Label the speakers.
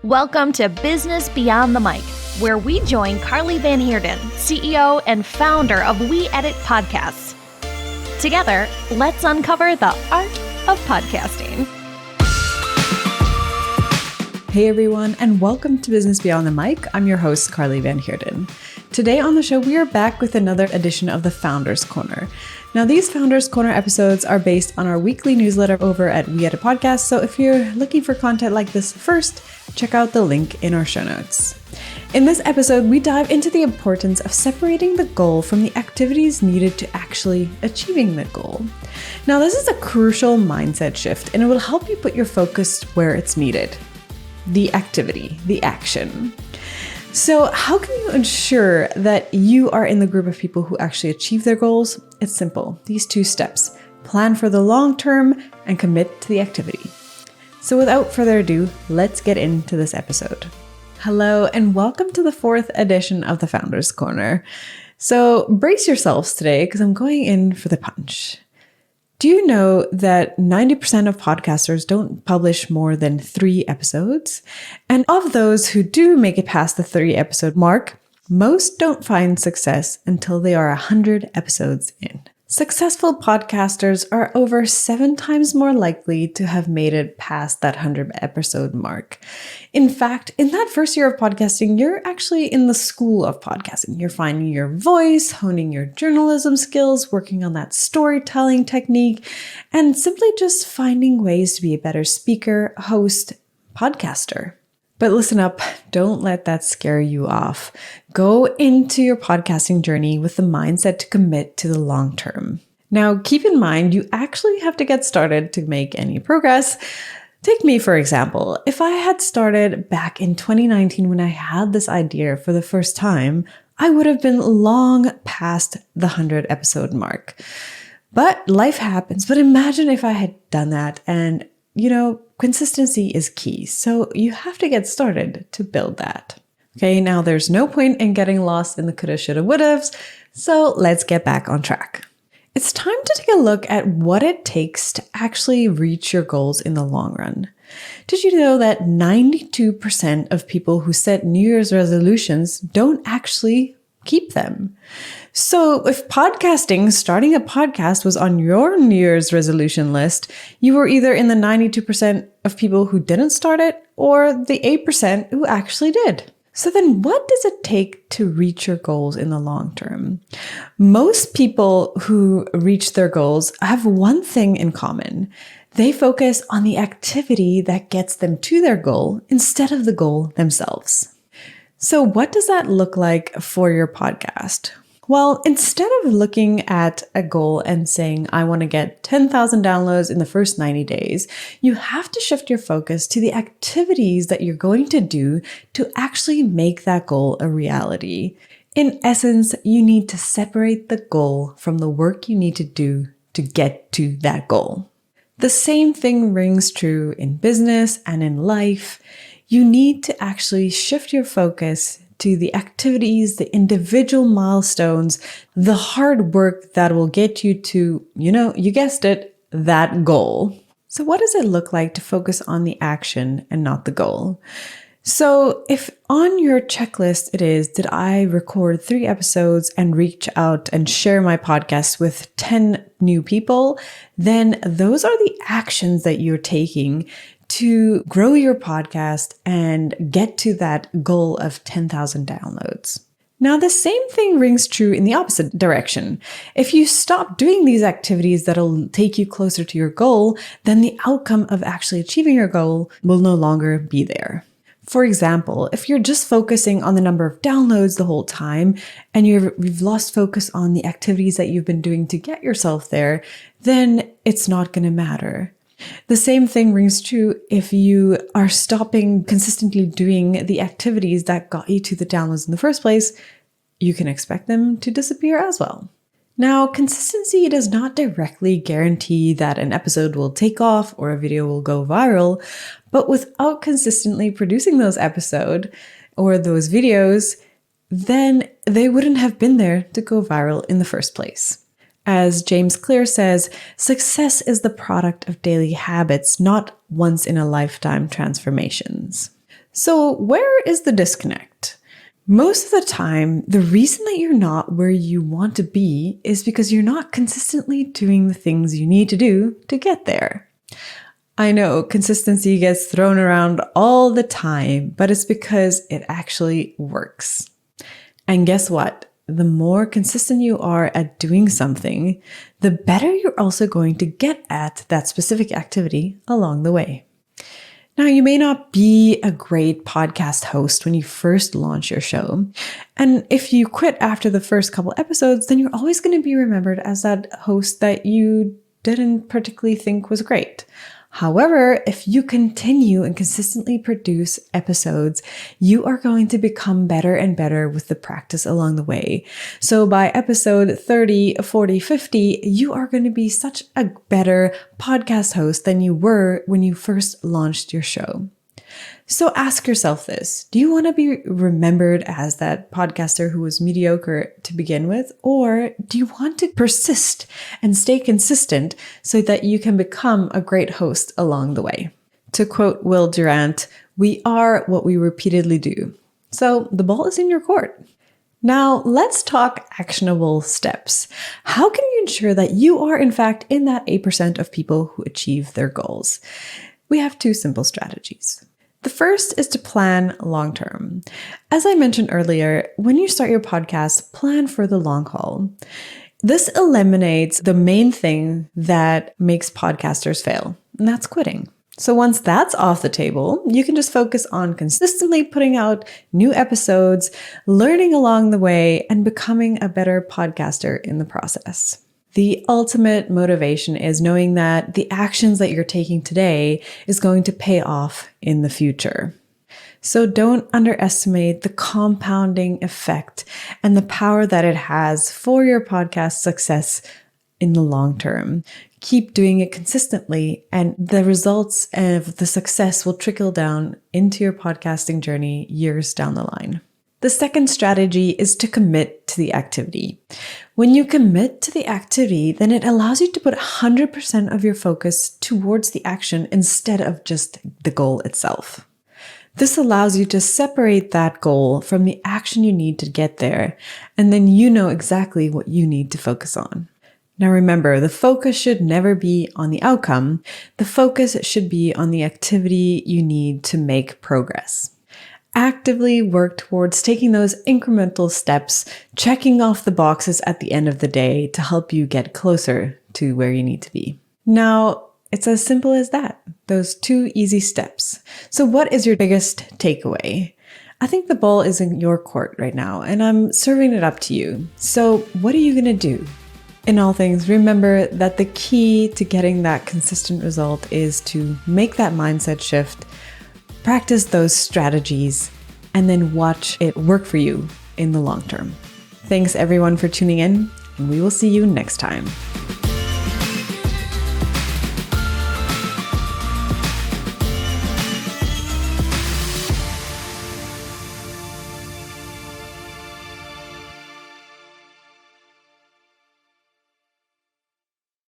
Speaker 1: Welcome to Business Beyond the Mic, where we join Carli van Heerden, CEO and founder of We Edit Podcasts. Together, let's uncover the art of podcasting.
Speaker 2: Hey everyone, and welcome to Business Beyond the Mic. I'm your host, Carli van Heerden. Today on the show, we are back with another edition of the Founders Corner. Now, these Founders Corner episodes are based on our weekly newsletter over at We Edit Podcasts, so if you're looking for content like this first, check out the link in our show notes. In this episode, we dive into the importance of separating the goal from the activities needed to actually achieving the goal. Now, this is a crucial mindset shift, and it will help you put your focus where it's needed. The activity, the action. So how can you ensure that you are in the group of people who actually achieve their goals? It's simple. These two steps. Plan for the long term and commit to the activity. So without further ado, let's get into this episode. Hello, and welcome to the fourth edition of the Founders Corner. So brace yourselves today because I'm going in for the punch. Do you know that 90% of podcasters don't publish more than 3 episodes? And of those who do make it past the 3-episode mark, most don't find success until they are 100 episodes in. Successful podcasters are over 7 times more likely to have made it past that 100-episode mark. In fact, in that first year of podcasting, you're actually in the school of podcasting. You're finding your voice, honing your journalism skills, working on that storytelling technique, and simply just finding ways to be a better speaker, host, podcaster. But listen up, don't let that scare you off. Go into your podcasting journey with the mindset to commit to the long term. Now, keep in mind, you actually have to get started to make any progress. Take me, for example. If I had started back in 2019 when I had this idea for the first time, I would have been long past the 100-episode mark. But life happens. But imagine if I had done that and consistency is key. So you have to get started to build that. Okay, now there's no point in getting lost in the coulda, shoulda, wouldas. So let's get back on track. It's time to take a look at what it takes to actually reach your goals in the long run. Did you know that 92% of people who set New Year's resolutions don't actually keep them? So if starting a podcast was on your New Year's resolution list, you were either in the 92% of people who didn't start it or the 8% who actually did. So then what does it take to reach your goals in the long term? Most people who reach their goals have one thing in common. They focus on the activity that gets them to their goal instead of the goal themselves. So what does that look like for your podcast? Well, instead of looking at a goal and saying, I want to get 10,000 downloads in the first 90 days, you have to shift your focus to the activities that you're going to do to actually make that goal a reality. In essence, you need to separate the goal from the work you need to do to get to that goal. The same thing rings true in business and in life. You need to actually shift your focus to the activities, the individual milestones, the hard work that will get you to, you guessed it, that goal. So what does it look like to focus on the action and not the goal? So if on your checklist it is, did I record 3 episodes and reach out and share my podcast with 10 new people, then those are the actions that you're taking to grow your podcast and get to that goal of 10,000 downloads. Now, the same thing rings true in the opposite direction. If you stop doing these activities that'll take you closer to your goal, then the outcome of actually achieving your goal will no longer be there. For example, if you're just focusing on the number of downloads the whole time and you've lost focus on the activities that you've been doing to get yourself there, then it's not going to matter. The same thing rings true if you are stopping consistently doing the activities that got you to the downloads in the first place. You can expect them to disappear as well. Now, consistency does not directly guarantee that an episode will take off or a video will go viral, but without consistently producing those episodes or those videos, then they wouldn't have been there to go viral in the first place. As James Clear says, success is the product of daily habits, not once-in-a-lifetime transformations. So where is the disconnect? Most of the time, the reason that you're not where you want to be is because you're not consistently doing the things you need to do to get there. I know consistency gets thrown around all the time, but it's because it actually works. And guess what? The more consistent you are at doing something, the better you're also going to get at that specific activity along the way. Now, you may not be a great podcast host when you first launch your show. And if you quit after the first couple episodes, then you're always going to be remembered as that host that you didn't particularly think was great. However, if you continue and consistently produce episodes, you are going to become better and better with the practice along the way. So by episode 30, 40, 50, you are going to be such a better podcast host than you were when you first launched your show. So ask yourself this: do you want to be remembered as that podcaster who was mediocre to begin with? Or do you want to persist and stay consistent so that you can become a great host along the way? To quote Will Durant, "We are what we repeatedly do." So the ball is in your court. Now let's talk actionable steps. How can you ensure that you are in fact in that 8% of people who achieve their goals? We have two simple strategies. The first is to plan long term. As I mentioned earlier, when you start your podcast, plan for the long haul. This eliminates the main thing that makes podcasters fail, and that's quitting. So once that's off the table, you can just focus on consistently putting out new episodes, learning along the way, and becoming a better podcaster in the process. The ultimate motivation is knowing that the actions that you're taking today is going to pay off in the future. So don't underestimate the compounding effect and the power that it has for your podcast success in the long term. Keep doing it consistently, and the results of the success will trickle down into your podcasting journey years down the line. The second strategy is to commit to the activity. When you commit to the activity, then it allows you to put 100% of your focus towards the action instead of just the goal itself. This allows you to separate that goal from the action you need to get there, and then you know exactly what you need to focus on. Now remember, the focus should never be on the outcome. The focus should be on the activity you need to make progress. Actively work towards taking those incremental steps, checking off the boxes at the end of the day to help you get closer to where you need to be. Now, it's as simple as that, those two easy steps. So what is your biggest takeaway? I think the ball is in your court right now, and I'm serving it up to you. So what are you going to do? In all things, remember that the key to getting that consistent result is to make that mindset shift, practice those strategies, and then watch it work for you in the long term. Thanks everyone for tuning in, and we will see you next time.